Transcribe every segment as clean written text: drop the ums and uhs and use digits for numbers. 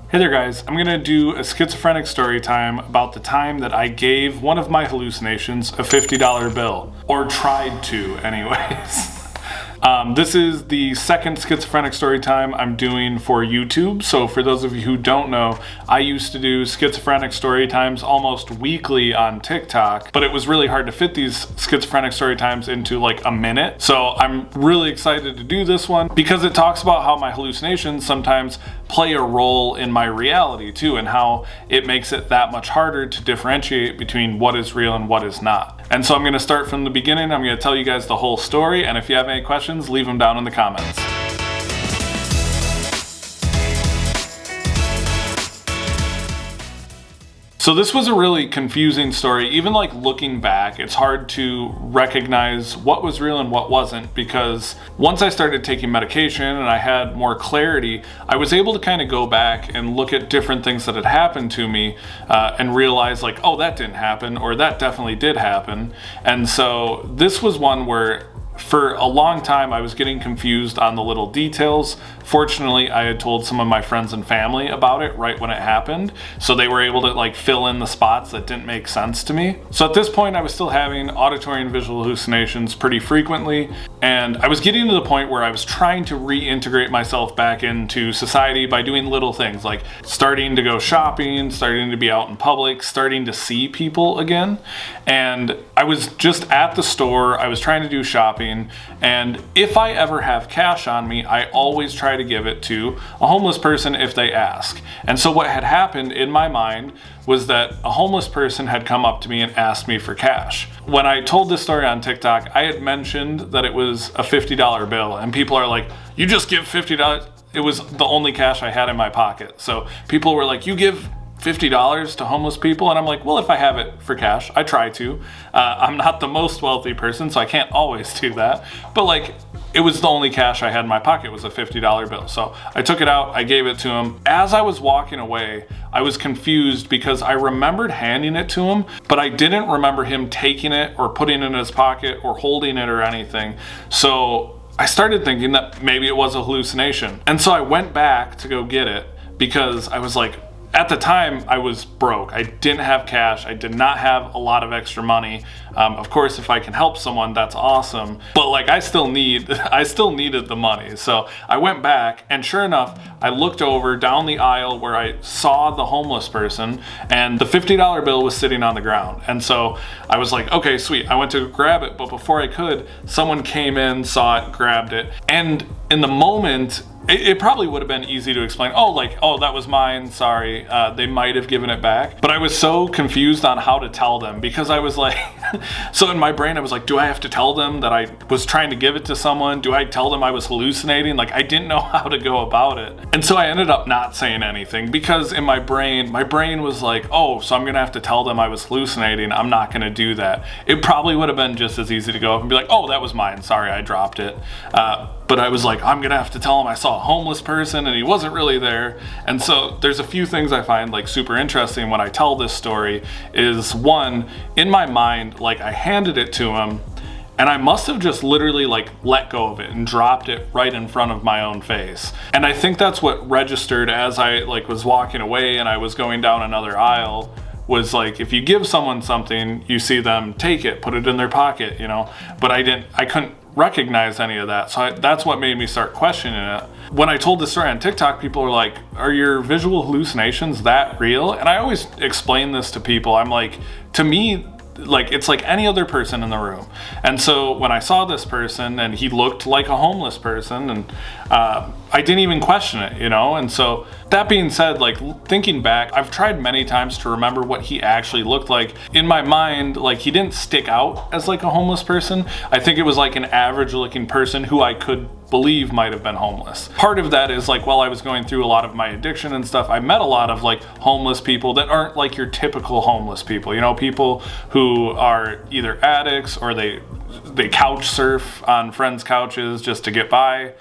Hey there guys, I'm going to do a schizophrenic story time about the time that I gave one of my hallucinations a $50 bill. Or tried to anyways. This is the second schizophrenic story time I'm doing for YouTube. So for those of you who don't know, I used to do schizophrenic story times almost weekly on TikTok, but it was really hard to fit these schizophrenic story times into like a minute. So I'm really excited to do this one because it talks about how my hallucinations sometimes play a role in my reality too, and how it makes it that much harder to differentiate between what is real and what is not. And so I'm going to start from the beginning. I'm going to tell you guys the whole story, and if you have any questions, leave them down in the comments. So this was a really confusing story. Even like looking back, it's hard to recognize what was real and what wasn't, because once I started taking medication and I had more clarity, I was able to kind of go back and look at different things that had happened to me and realize like, oh, that didn't happen, or that definitely did happen. And so this was one where for a long time I was getting confused on the little details. Fortunately, I had told some of my friends and family about it right when it happened, so they were able to like fill in the spots that didn't make sense to me. So at this point I was still having auditory and visual hallucinations pretty frequently, and I was getting to the point where I was trying to reintegrate myself back into society by doing little things like starting to go shopping, starting to be out in public, starting to see people again. And I was just at the store, I was trying to do shopping, and if I ever have cash on me, I always try to give it to a homeless person if they ask. And so what had happened in my mind was that a homeless person had come up to me and asked me for cash. When I told this story on TikTok, I had mentioned that it was a $50 bill, and people are like, you just give $50? It was the only cash I had in my pocket. So people were like, you give $50 to homeless people? And I'm like, well, if I have it for cash, I try to. I'm not the most wealthy person, so I can't always do that. But like, it was the only cash I had in my pocket was a $50 bill. So I took it out, I gave it to him. As I was walking away, I was confused because I remembered handing it to him, but I didn't remember him taking it or putting it in his pocket or holding it or anything. So I started thinking that maybe it was a hallucination. And so I went back to go get it because I was like, at the time, I was broke. I didn't have cash. I did not have a lot of extra money. Of course, if I can help someone, that's awesome. But like, I still needed the money. So I went back, and sure enough, I looked over down the aisle where I saw the homeless person, and the $50 bill was sitting on the ground. And so I was like, okay, sweet. I went to grab it, but before I could, someone came in, saw it, grabbed it. And in the moment, it probably would have been easy to explain, oh, that was mine, sorry, they might have given it back. But I was so confused on how to tell them, because I was like, so in my brain I was like, do I have to tell them that I was trying to give it to someone? Do I tell them I was hallucinating? Like, I didn't know how to go about it. And so I ended up not saying anything, because in my brain was like, oh, so I'm gonna have to tell them I was hallucinating. I'm not gonna do that. It probably would have been just as easy to go up and be like, oh, that was mine, sorry, I dropped it. But I was like, I'm gonna have to tell him I saw a homeless person and he wasn't really there. And so there's a few things I find like super interesting when I tell this story. Is one, in my mind, like I handed it to him and I must have just literally like let go of it and dropped it right in front of my own face. And I think that's what registered as I like was walking away and I was going down another aisle, was like, if you give someone something, you see them take it, put it in their pocket, you know, but I couldn't recognize any of that. So that's what made me start questioning it. When I told this story on TikTok, people were like, are your visual hallucinations that real? And I always explain this to people. I'm like, to me, like, it's like any other person in the room. And so when I saw this person and he looked like a homeless person, and I didn't even question it, you know? And so that being said, like thinking back, I've tried many times to remember what he actually looked like. In my mind, like he didn't stick out as like a homeless person. I think it was like an average looking person who I could believe might have been homeless. Part of that is like, while I was going through a lot of my addiction and stuff, I met a lot of like homeless people that aren't like your typical homeless people, you know, people who are either addicts or they couch surf on friends' couches just to get by.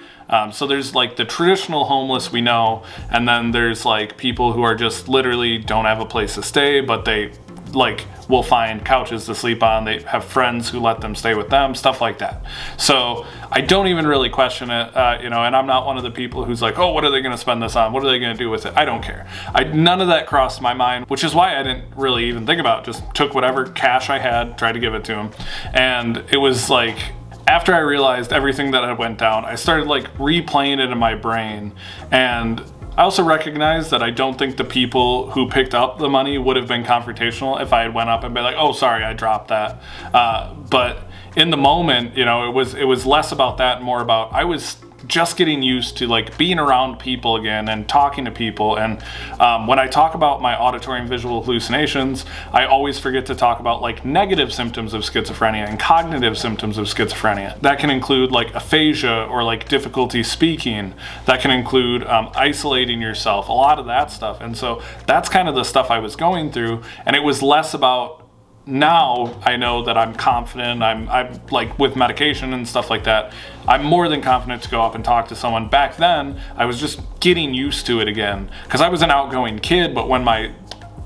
So there's like the traditional homeless we know, and then there's like people who are just literally don't have a place to stay, but they like will find couches to sleep on. They have friends who let them stay with them, stuff like that. So I don't even really question it, and I'm not one of the people who's like, oh, what are they going to spend this on? What are they going to do with it? I don't care. None of that crossed my mind, which is why I didn't really even think about it. Just took whatever cash I had, tried to give it to him. And it was like, after I realized everything that had went down, I started like replaying it in my brain. And I also recognized that I don't think the people who picked up the money would have been confrontational if I had went up and been like, oh, sorry, I dropped that. But in the moment, it was less about that and more about, I was just getting used to like being around people again and talking to people. And when I talk about my auditory and visual hallucinations, I always forget to talk about like negative symptoms of schizophrenia and cognitive symptoms of schizophrenia. That can include like aphasia or like difficulty speaking. That can include isolating yourself, a lot of that stuff. And so that's kind of the stuff I was going through. And it was less about, now I know that I'm confident, I'm like with medication and stuff like that, I'm more than confident to go up and talk to someone. Back then, I was just getting used to it again, because I was an outgoing kid, but when my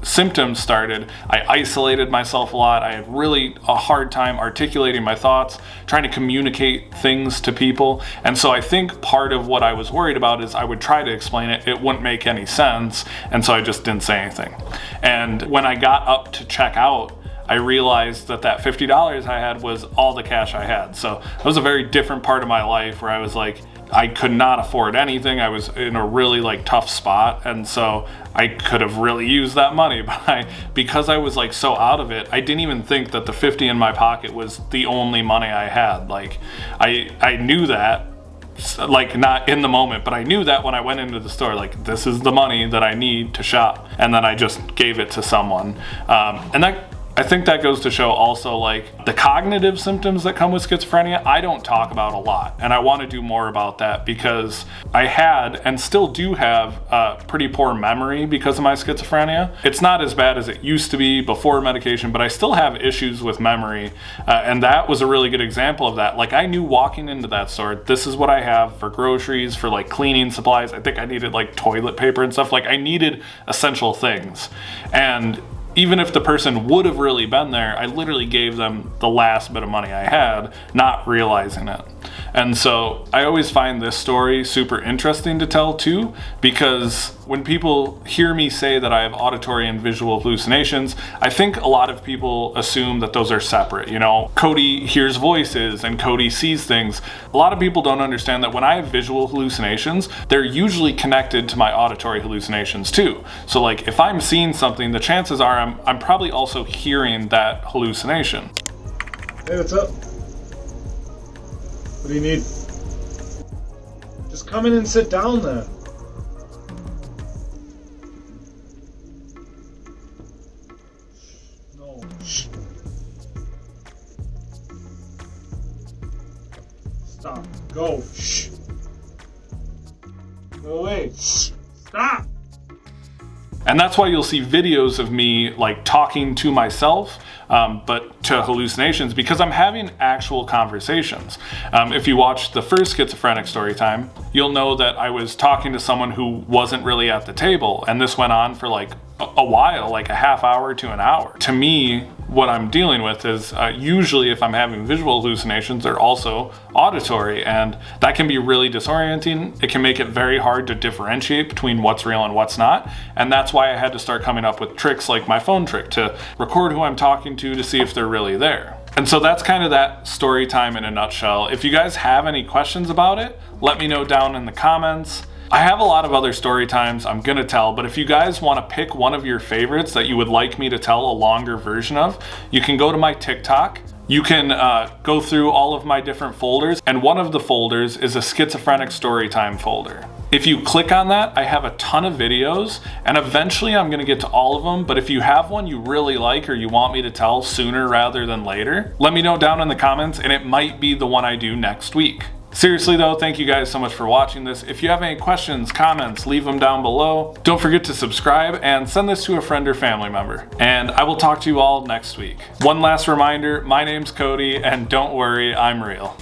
symptoms started, I isolated myself a lot. I had really a hard time articulating my thoughts, trying to communicate things to people. And so I think part of what I was worried about is I would try to explain it, it wouldn't make any sense, and so I just didn't say anything. And when I got up to check out, I realized that $50 I had was all the cash I had. So that was a very different part of my life where I was like, I could not afford anything. I was in a really like tough spot. And so I could have really used that money, but because I was like so out of it, I didn't even think that the 50 in my pocket was the only money I had. Like I knew that, like not in the moment, but I knew that when I went into the store, like this is the money that I need to shop. And then I just gave it to someone. I think that goes to show also like the cognitive symptoms that come with schizophrenia, I don't talk about a lot. And I want to do more about that because I had and still do have a pretty poor memory because of my schizophrenia. It's not as bad as it used to be before medication, but I still have issues with memory. And that was a really good example of that. Like I knew walking into that store, this is what I have for groceries, for like cleaning supplies. I think I needed like toilet paper and stuff. Like I needed essential things. And even if the person would have really been there, I literally gave them the last bit of money I had, not realizing it. And so I always find this story super interesting to tell too, because when people hear me say that I have auditory and visual hallucinations, I think a lot of people assume that those are separate. Cody hears voices and Cody sees things. A lot of people don't understand that when I have visual hallucinations, they're usually connected to my auditory hallucinations too. So like if I'm seeing something, the chances are I'm probably also hearing that hallucination. Hey, what's up? What do you need? Just come in and sit down there. No. Shh. Stop. Go. Shh. Go away. Shh. Stop. And that's why you'll see videos of me like talking to myself, but to hallucinations, because I'm having actual conversations. If you watch the first Schizophrenic story time, you'll know that I was talking to someone who wasn't really at the table, and this went on for like a while, like a half hour to an hour. To me, what I'm dealing with is usually if I'm having visual hallucinations, they're also auditory, and that can be really disorienting. It can make it very hard to differentiate between what's real and what's not, and that's why I had to start coming up with tricks like my phone trick to record who I'm talking to see if they're really there. And so that's kind of that story time in a nutshell. If you guys have any questions about it, let me know down in the comments. I have a lot of other story times I'm gonna tell, but if you guys want to pick one of your favorites that you would like me to tell a longer version of, you can go to my TikTok. You can go through all of my different folders, and one of the folders is a Schizophrenic Storytime folder. If you click on that, I have a ton of videos, and eventually I'm gonna get to all of them, but if you have one you really like or you want me to tell sooner rather than later, let me know down in the comments, and it might be the one I do next week. Seriously though, thank you guys so much for watching this. If you have any questions, comments, leave them down below. Don't forget to subscribe and send this to a friend or family member. And I will talk to you all next week. One last reminder, my name's Cody, and don't worry, I'm real.